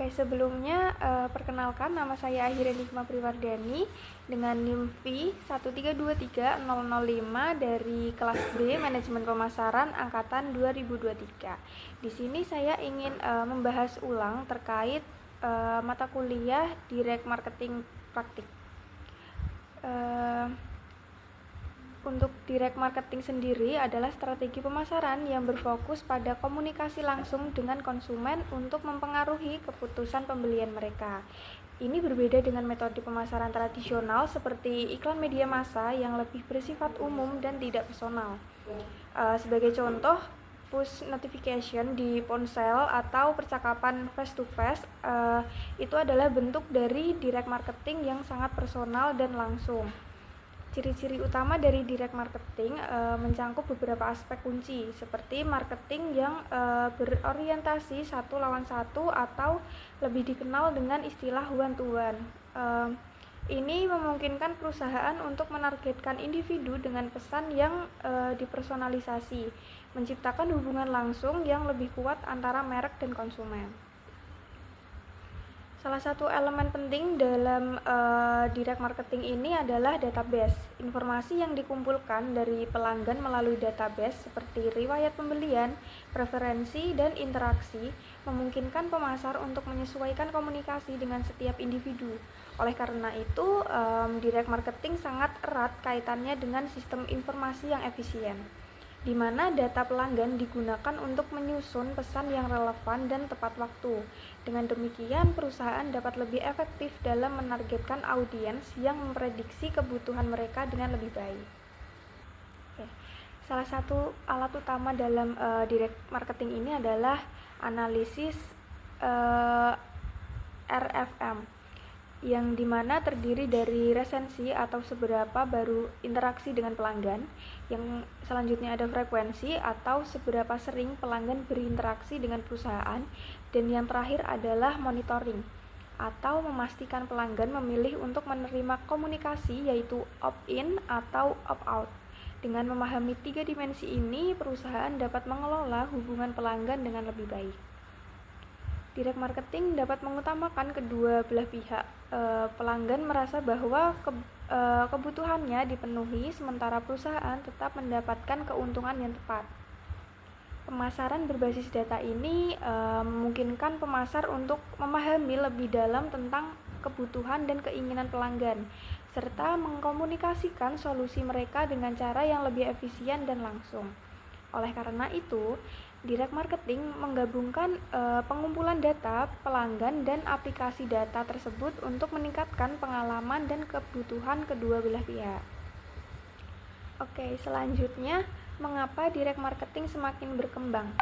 Oke, sebelumnya perkenalkan, nama saya Ahira Nikma Priwardani dengan NIM V1323005 dari kelas B Manajemen Pemasaran angkatan 2023. Di sini saya ingin membahas ulang terkait mata kuliah Direct Marketing Praktik. Untuk direct marketing sendiri adalah strategi pemasaran yang berfokus pada komunikasi langsung dengan konsumen untuk mempengaruhi keputusan pembelian mereka. Ini berbeda dengan metode pemasaran tradisional seperti iklan media massa yang lebih bersifat umum dan tidak personal. Sebagai contoh, push notification di ponsel atau percakapan face to face itu adalah bentuk dari direct marketing yang sangat personal dan langsung. Ciri-ciri utama dari direct marketing mencangkup beberapa aspek kunci seperti marketing yang berorientasi satu lawan satu atau lebih dikenal dengan istilah one to one. Ini memungkinkan perusahaan untuk menargetkan individu dengan pesan yang dipersonalisasi, menciptakan hubungan langsung yang lebih kuat antara merek dan konsumen. Salah satu elemen penting dalam direct marketing ini adalah database. Informasi yang dikumpulkan dari pelanggan melalui database seperti riwayat pembelian, preferensi, dan interaksi memungkinkan pemasar untuk menyesuaikan komunikasi dengan setiap individu. Oleh karena itu, direct marketing sangat erat kaitannya dengan sistem informasi yang efisien, di mana data pelanggan digunakan untuk menyusun pesan yang relevan dan tepat waktu. Dengan demikian, perusahaan dapat lebih efektif dalam menargetkan audiens yang memprediksi kebutuhan mereka dengan lebih baik. Salah satu alat utama dalam direct marketing ini adalah analisis RFM, yang dimana terdiri dari resensi atau seberapa baru interaksi dengan pelanggan, yang selanjutnya ada frekuensi atau seberapa sering pelanggan berinteraksi dengan perusahaan, dan yang terakhir adalah monitoring atau memastikan pelanggan memilih untuk menerima komunikasi yaitu opt-in atau opt-out. Dengan memahami 3 dimensi ini, perusahaan dapat mengelola hubungan pelanggan dengan lebih baik. Direct marketing dapat mengutamakan kedua belah pihak. Pelanggan merasa bahwa kebutuhannya dipenuhi, sementara perusahaan tetap mendapatkan keuntungan yang tepat. Pemasaran berbasis data ini memungkinkan pemasar untuk memahami lebih dalam tentang kebutuhan dan keinginan pelanggan, serta mengkomunikasikan solusi mereka dengan cara yang lebih efisien dan langsung. Oleh karena itu, direct marketing menggabungkan pengumpulan data pelanggan dan aplikasi data tersebut untuk meningkatkan pengalaman dan kebutuhan kedua belah pihak. Oke, selanjutnya, mengapa direct marketing semakin berkembang?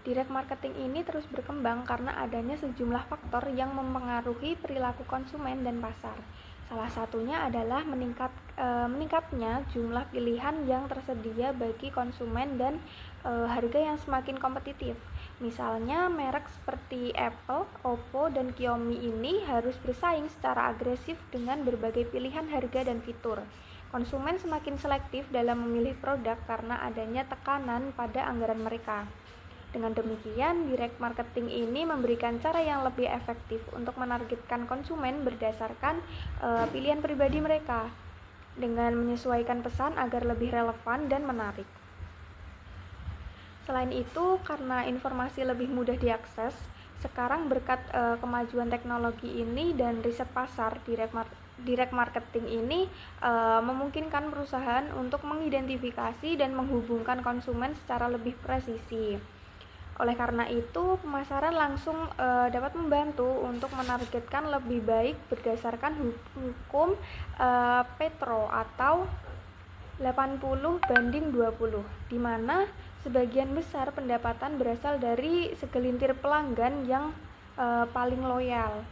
Direct marketing ini terus berkembang karena adanya sejumlah faktor yang mempengaruhi perilaku konsumen dan pasar. Salah satunya adalah meningkatnya jumlah pilihan yang tersedia bagi konsumen dan harga yang semakin kompetitif. Misalnya, merek seperti Apple, Oppo, dan Xiaomi ini harus bersaing secara agresif dengan berbagai pilihan harga dan fitur. Konsumen semakin selektif dalam memilih produk karena adanya tekanan pada anggaran mereka. Dengan demikian, direct marketing ini memberikan cara yang lebih efektif untuk menargetkan konsumen berdasarkan pilihan pribadi mereka, dengan menyesuaikan pesan agar lebih relevan dan menarik. Selain itu, karena informasi lebih mudah diakses, sekarang berkat kemajuan teknologi ini dan riset pasar, direct marketing ini memungkinkan perusahaan untuk mengidentifikasi dan menghubungkan konsumen secara lebih presisi. Oleh karena itu, pemasaran langsung dapat membantu untuk menargetkan lebih baik berdasarkan hukum Petro atau 80/20, di mana sebagian besar pendapatan berasal dari segelintir pelanggan yang paling loyal.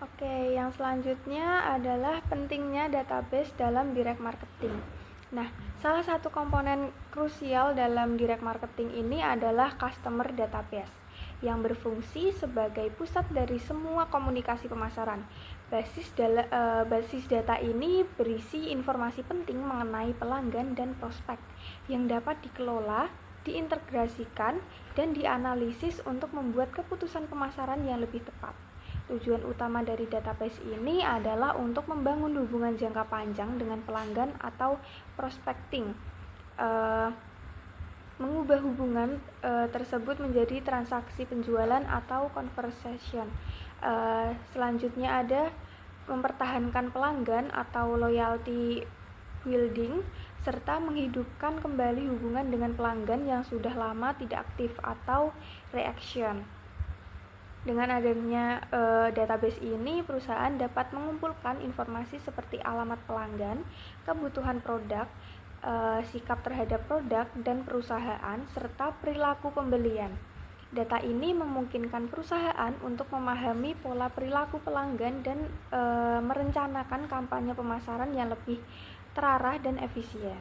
Oke, yang selanjutnya adalah pentingnya database dalam direct marketing. Nah, salah satu komponen krusial dalam direct marketing ini adalah customer database yang berfungsi sebagai pusat dari semua komunikasi pemasaran. Basis data ini berisi informasi penting mengenai pelanggan dan prospek yang dapat dikelola diintegrasikan, dan dianalisis untuk membuat keputusan pemasaran yang lebih tepat. Tujuan utama dari database ini adalah untuk membangun hubungan jangka panjang dengan pelanggan atau prospecting, mengubah hubungan tersebut menjadi transaksi penjualan atau conversation. Selanjutnya ada mempertahankan pelanggan atau loyalty building, serta menghidupkan kembali hubungan dengan pelanggan yang sudah lama tidak aktif atau reaction. Dengan adanya database ini, perusahaan dapat mengumpulkan informasi seperti alamat pelanggan, kebutuhan produk, sikap terhadap produk dan perusahaan, serta perilaku pembelian. Data ini memungkinkan perusahaan untuk memahami pola perilaku pelanggan dan merencanakan kampanye pemasaran yang lebih terarah dan efisien.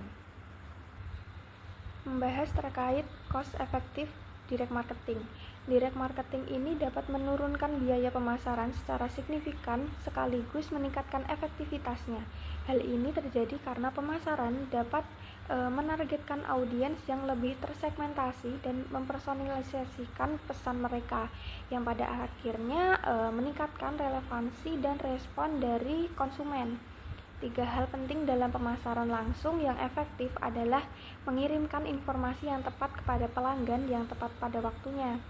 Membahas terkait cost efektif direct marketing. Direct marketing ini dapat menurunkan biaya pemasaran secara signifikan sekaligus meningkatkan efektivitasnya. Hal ini terjadi karena pemasaran dapat menargetkan audiens yang lebih tersegmentasi dan mempersonalisasikan pesan mereka, yang pada akhirnya meningkatkan relevansi dan respon dari konsumen. 3 hal penting dalam pemasaran langsung yang efektif adalah mengirimkan informasi yang tepat kepada pelanggan yang tepat pada waktunya,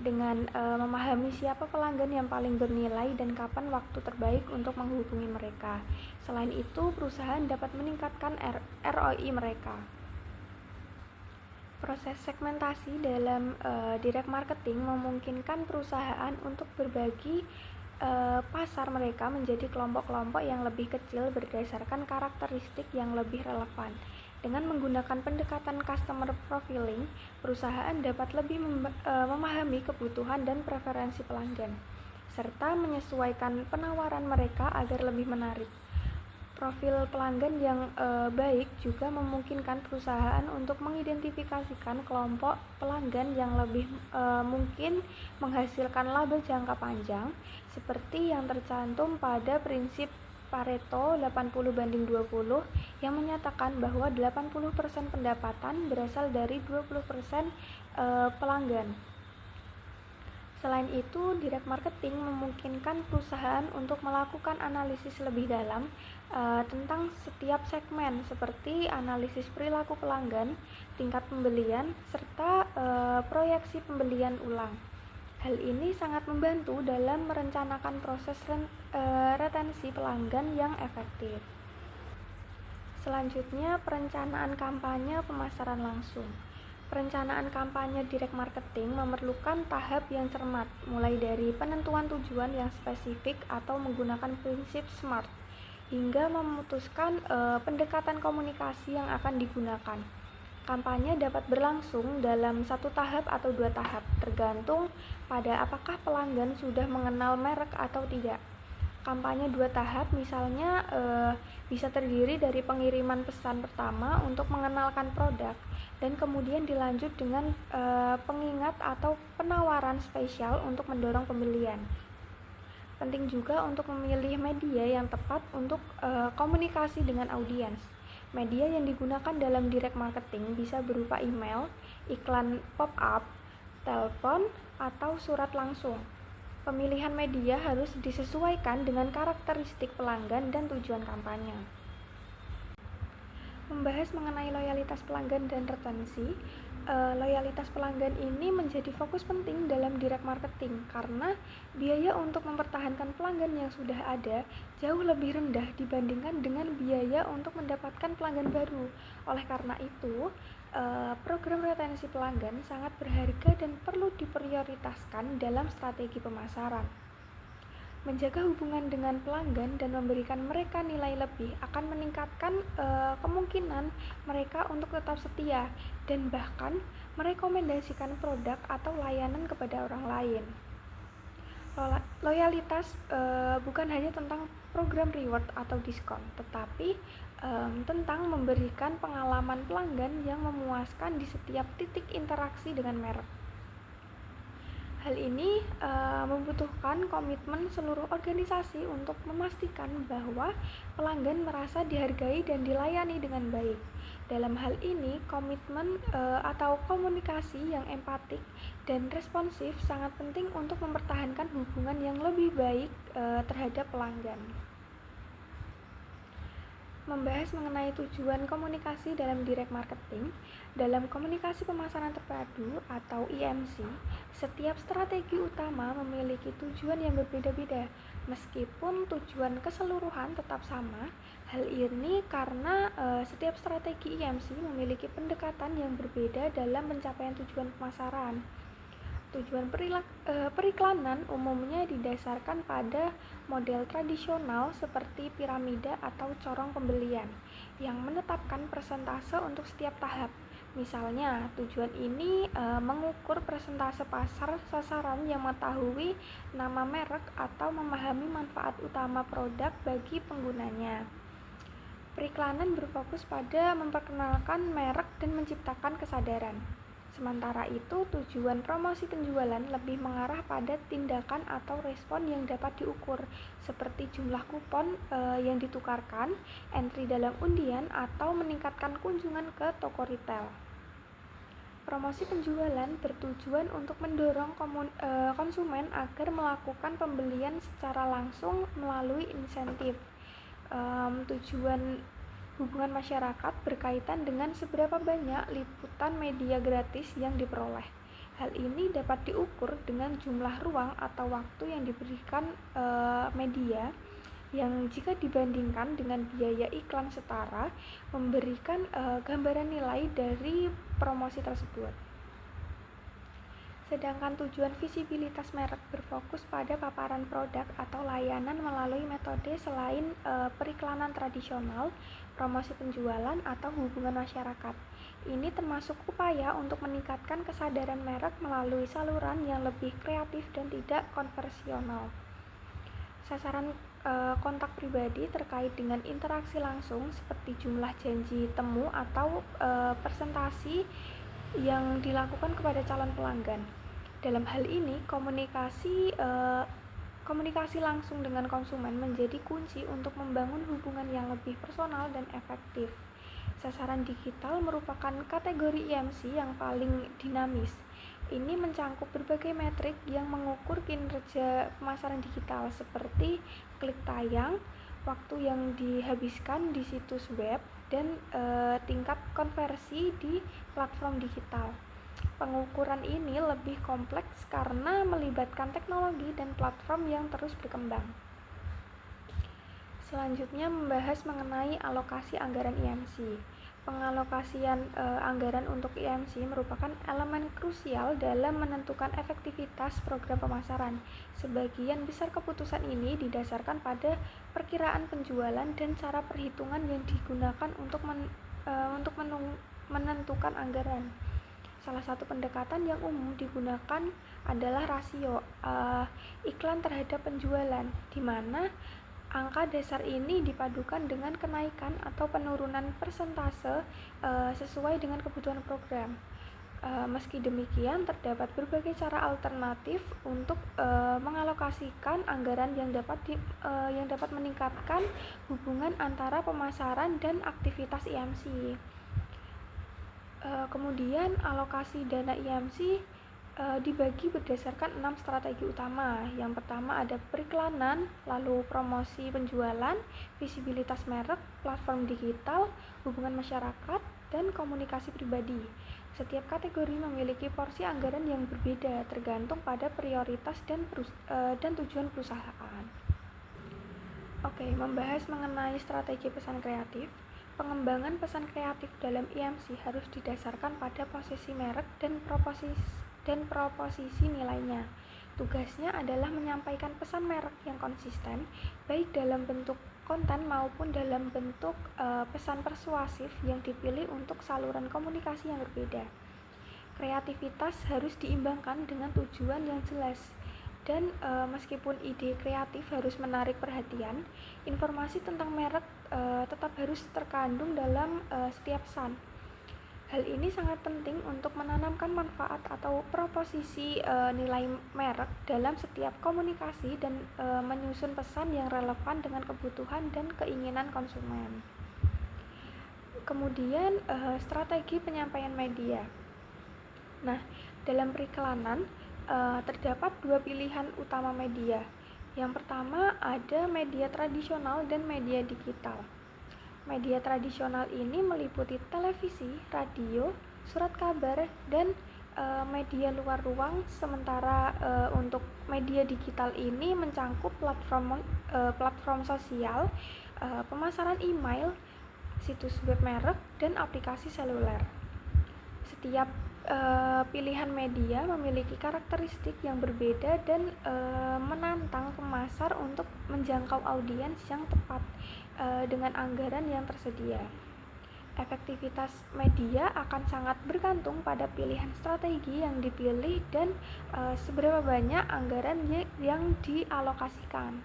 dengan memahami siapa pelanggan yang paling bernilai dan kapan waktu terbaik untuk menghubungi mereka. Selain itu, perusahaan dapat meningkatkan ROI mereka. Proses segmentasi dalam direct marketing memungkinkan perusahaan untuk berbagi pasar mereka menjadi kelompok-kelompok yang lebih kecil berdasarkan karakteristik yang lebih relevan. Dengan menggunakan pendekatan customer profiling, perusahaan dapat lebih memahami kebutuhan dan preferensi pelanggan, serta menyesuaikan penawaran mereka agar lebih menarik. Profil pelanggan yang baik juga memungkinkan perusahaan untuk mengidentifikasikan kelompok pelanggan yang lebih mungkin menghasilkan laba jangka panjang, seperti yang tercantum pada prinsip Pareto 80/20 yang menyatakan bahwa 80% pendapatan berasal dari 20% pelanggan. Selain itu, direct marketing memungkinkan perusahaan untuk melakukan analisis lebih dalam tentang setiap segmen, seperti analisis perilaku pelanggan, tingkat pembelian, serta proyeksi pembelian ulang. Hal ini sangat membantu dalam merencanakan proses retensi pelanggan yang efektif. Selanjutnya, perencanaan kampanye pemasaran langsung. Perencanaan kampanye direct marketing memerlukan tahap yang cermat, mulai dari penentuan tujuan yang spesifik atau menggunakan prinsip SMART, hingga memutuskan pendekatan komunikasi yang akan digunakan. Kampanye dapat berlangsung dalam 1 tahap atau 2 tahap, tergantung pada apakah pelanggan sudah mengenal merek atau tidak. Kampanye 2 tahap misalnya bisa terdiri dari pengiriman pesan pertama untuk mengenalkan produk, dan kemudian dilanjut dengan pengingat atau penawaran spesial untuk mendorong pembelian. Penting juga untuk memilih media yang tepat untuk komunikasi dengan audiens. Media yang digunakan dalam direct marketing bisa berupa email, iklan pop-up, telepon, atau surat langsung. Pemilihan media harus disesuaikan dengan karakteristik pelanggan dan tujuan kampanye. Membahas mengenai loyalitas pelanggan dan retensi, loyalitas pelanggan ini menjadi fokus penting dalam direct marketing karena biaya untuk mempertahankan pelanggan yang sudah ada jauh lebih rendah dibandingkan dengan biaya untuk mendapatkan pelanggan baru. Oleh karena itu, program retensi pelanggan sangat berharga dan perlu diprioritaskan dalam strategi pemasaran. Menjaga hubungan dengan pelanggan dan memberikan mereka nilai lebih akan meningkatkan kemungkinan mereka untuk tetap setia dan bahkan merekomendasikan produk atau layanan kepada orang lain. Loyalitas bukan hanya tentang program reward atau diskon, tetapi tentang memberikan pengalaman pelanggan yang memuaskan di setiap titik interaksi dengan merek. Hal ini membutuhkan komitmen seluruh organisasi untuk memastikan bahwa pelanggan merasa dihargai dan dilayani dengan baik. Dalam hal ini, komitmen atau komunikasi yang empatik dan responsif sangat penting untuk mempertahankan hubungan yang lebih baik terhadap pelanggan. Membahas mengenai tujuan komunikasi dalam direct marketing. Dalam komunikasi pemasaran terpadu atau IMC, setiap strategi utama memiliki tujuan yang berbeda-beda. Meskipun tujuan keseluruhan tetap sama, hal ini karena setiap strategi IMC memiliki pendekatan yang berbeda dalam pencapaian tujuan pemasaran. Tujuan periklanan umumnya didasarkan pada model tradisional seperti piramida atau corong pembelian yang menetapkan persentase untuk setiap tahap. Misalnya, tujuan ini mengukur persentase pasar sasaran yang mengetahui nama merek atau memahami manfaat utama produk bagi penggunanya. Periklanan berfokus pada memperkenalkan merek dan menciptakan kesadaran. Sementara itu, tujuan promosi penjualan lebih mengarah pada tindakan atau respon yang dapat diukur, seperti jumlah kupon yang ditukarkan, entry dalam undian, atau meningkatkan kunjungan ke toko retail. Promosi penjualan bertujuan untuk mendorong konsumen agar melakukan pembelian secara langsung melalui insentif. Tujuan hubungan masyarakat berkaitan dengan seberapa banyak liputan media gratis yang diperoleh. Hal ini dapat diukur dengan jumlah ruang atau waktu yang diberikan media yang jika dibandingkan dengan biaya iklan setara memberikan gambaran nilai dari promosi tersebut. Sedangkan tujuan visibilitas merek berfokus pada paparan produk atau layanan melalui metode selain periklanan tradisional, promosi penjualan, atau hubungan masyarakat. Ini termasuk upaya untuk meningkatkan kesadaran merek melalui saluran yang lebih kreatif dan tidak konvensional. Sasaran kontak pribadi terkait dengan interaksi langsung seperti jumlah janji temu atau presentasi yang dilakukan kepada calon pelanggan. Dalam hal ini, komunikasi langsung dengan konsumen menjadi kunci untuk membangun hubungan yang lebih personal dan efektif. Sasaran digital merupakan kategori IMC yang paling dinamis. Ini mencangkup berbagai metrik yang mengukur kinerja pemasaran digital seperti klik tayang, waktu yang dihabiskan di situs web, dan tingkat konversi di platform digital. Pengukuran ini lebih kompleks karena melibatkan teknologi dan platform yang terus berkembang. Selanjutnya membahas mengenai alokasi anggaran IMC. Pengalokasian anggaran untuk IMC merupakan elemen krusial dalam menentukan efektivitas program pemasaran. Sebagian besar keputusan ini didasarkan pada perkiraan penjualan dan cara perhitungan yang digunakan untuk menentukan anggaran. Salah satu pendekatan yang umum digunakan adalah rasio iklan terhadap penjualan, di mana angka dasar ini dipadukan dengan kenaikan atau penurunan persentase sesuai dengan kebutuhan program. Meski demikian, terdapat berbagai cara alternatif untuk mengalokasikan anggaran yang dapat meningkatkan hubungan antara pemasaran dan aktivitas IMC. Kemudian alokasi dana IMC dibagi berdasarkan 6 strategi utama. Yang pertama ada periklanan, lalu promosi penjualan, visibilitas merek, platform digital, hubungan masyarakat, dan komunikasi pribadi. Setiap kategori memiliki porsi anggaran yang berbeda tergantung pada prioritas dan tujuan perusahaan. Oke, membahas mengenai strategi pesan kreatif. Pengembangan pesan kreatif dalam IMC harus didasarkan pada posisi merek dan proposisi nilainya. Tugasnya adalah menyampaikan pesan merek yang konsisten, baik dalam bentuk konten maupun dalam bentuk pesan persuasif yang dipilih untuk saluran komunikasi yang berbeda. Kreativitas harus diimbangkan dengan tujuan yang jelas. Dan meskipun ide kreatif harus menarik perhatian, informasi tentang merek tetap harus terkandung dalam setiap pesan. Hal ini sangat penting untuk menanamkan manfaat atau proposisi nilai merek dalam setiap komunikasi dan menyusun pesan yang relevan dengan kebutuhan dan keinginan konsumen. Kemudian strategi penyampaian media. Nah, dalam periklanan terdapat dua pilihan utama media. Yang pertama ada media tradisional dan media digital. Media tradisional ini meliputi televisi, radio, surat kabar, dan media luar ruang. Sementara untuk media digital ini mencangkup platform sosial, pemasaran email, situs web merek, dan aplikasi seluler. Setiap pilihan media memiliki karakteristik yang berbeda dan menantang pemasar untuk menjangkau audiens yang tepat dengan anggaran yang tersedia. Efektivitas media akan sangat bergantung pada pilihan strategi yang dipilih dan seberapa banyak anggaran yang dialokasikan.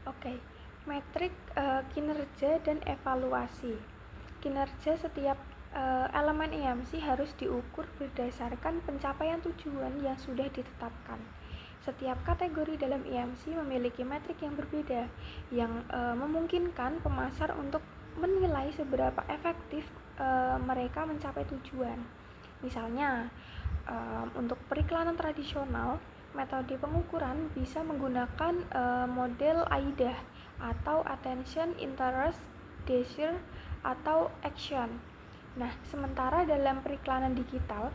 Oke, metrik kinerja dan evaluasi. Kinerja setiap elemen EMC harus diukur berdasarkan pencapaian tujuan yang sudah ditetapkan. Setiap kategori dalam EMC memiliki metrik yang berbeda yang memungkinkan pemasar untuk menilai seberapa efektif mereka mencapai tujuan. Misalnya, untuk periklanan tradisional, metode pengukuran bisa menggunakan model AIDA atau Attention, Interest, Desire, atau Action. Nah, sementara dalam periklanan digital,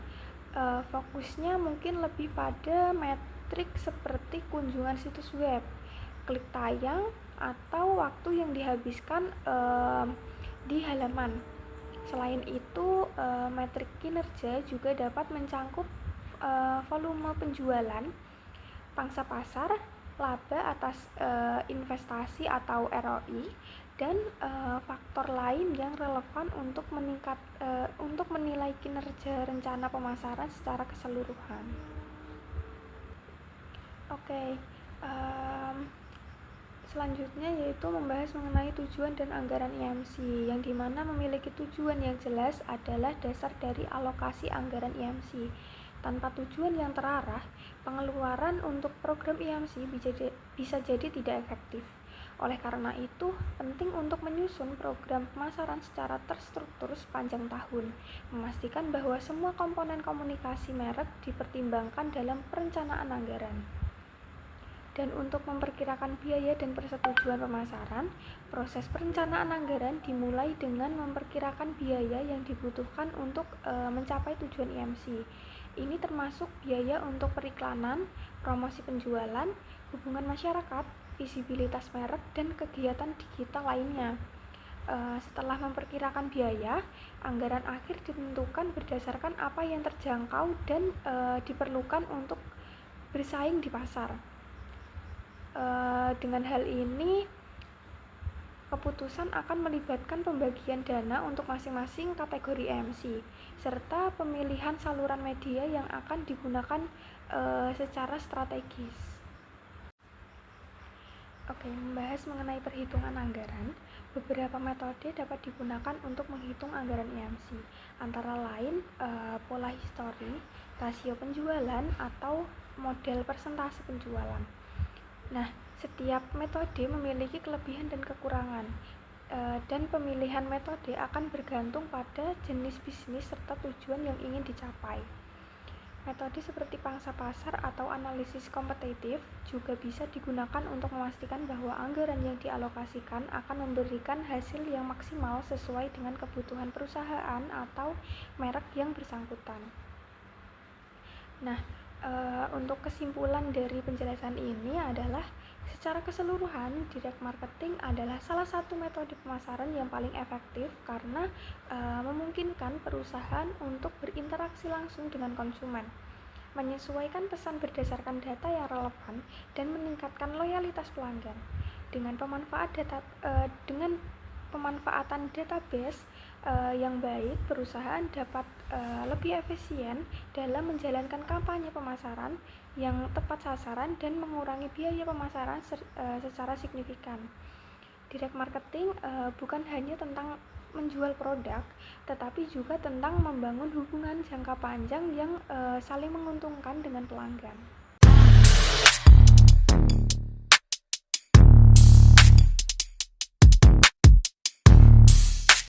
fokusnya mungkin lebih pada metrik seperti kunjungan situs web, klik tayang, atau waktu yang dihabiskan di halaman. Selain itu, metrik kinerja juga dapat mencangkup volume penjualan, pangsa pasar, laba atas investasi atau ROI, dan faktor lain yang relevan untuk menilai kinerja rencana pemasaran secara keseluruhan. Oke, selanjutnya yaitu membahas mengenai tujuan dan anggaran EMC, yang dimana memiliki tujuan yang jelas adalah dasar dari alokasi anggaran EMC. Tanpa tujuan yang terarah, pengeluaran untuk program EMC bisa jadi tidak efektif. Oleh karena itu, penting untuk menyusun program pemasaran secara terstruktur sepanjang tahun, memastikan bahwa semua komponen komunikasi merek dipertimbangkan dalam perencanaan anggaran. Dan untuk memperkirakan biaya dan persetujuan pemasaran, proses perencanaan anggaran dimulai dengan memperkirakan biaya yang dibutuhkan untuk mencapai tujuan EMC. Ini termasuk biaya untuk periklanan, promosi penjualan, hubungan masyarakat, visibilitas merek, dan kegiatan digital lainnya. Setelah memperkirakan biaya, anggaran akhir ditentukan berdasarkan apa yang terjangkau dan diperlukan untuk bersaing di pasar. Dengan hal ini, keputusan akan melibatkan pembagian dana untuk masing-masing kategori EMC, serta pemilihan saluran media yang akan digunakan secara strategis. Oke, membahas mengenai perhitungan anggaran, beberapa metode dapat digunakan untuk menghitung anggaran EMC, antara lain pola histori, rasio penjualan, atau model persentase penjualan. Nah, setiap metode memiliki kelebihan dan kekurangan, dan pemilihan metode akan bergantung pada jenis bisnis serta tujuan yang ingin dicapai. Metode seperti pangsa pasar atau analisis kompetitif juga bisa digunakan untuk memastikan bahwa anggaran yang dialokasikan akan memberikan hasil yang maksimal sesuai dengan kebutuhan perusahaan atau merek yang bersangkutan. Nah, untuk kesimpulan dari penjelasan ini adalah secara keseluruhan, direct marketing adalah salah satu metode pemasaran yang paling efektif karena memungkinkan perusahaan untuk berinteraksi langsung dengan konsumen, menyesuaikan pesan berdasarkan data yang relevan, dan meningkatkan loyalitas pelanggan. Dengan pemanfaatan database yang baik, perusahaan dapat lebih efisien dalam menjalankan kampanye pemasaran yang tepat sasaran dan mengurangi biaya pemasaran secara signifikan. Direct marketing bukan hanya tentang menjual produk, tetapi juga tentang membangun hubungan jangka panjang yang saling menguntungkan dengan pelanggan.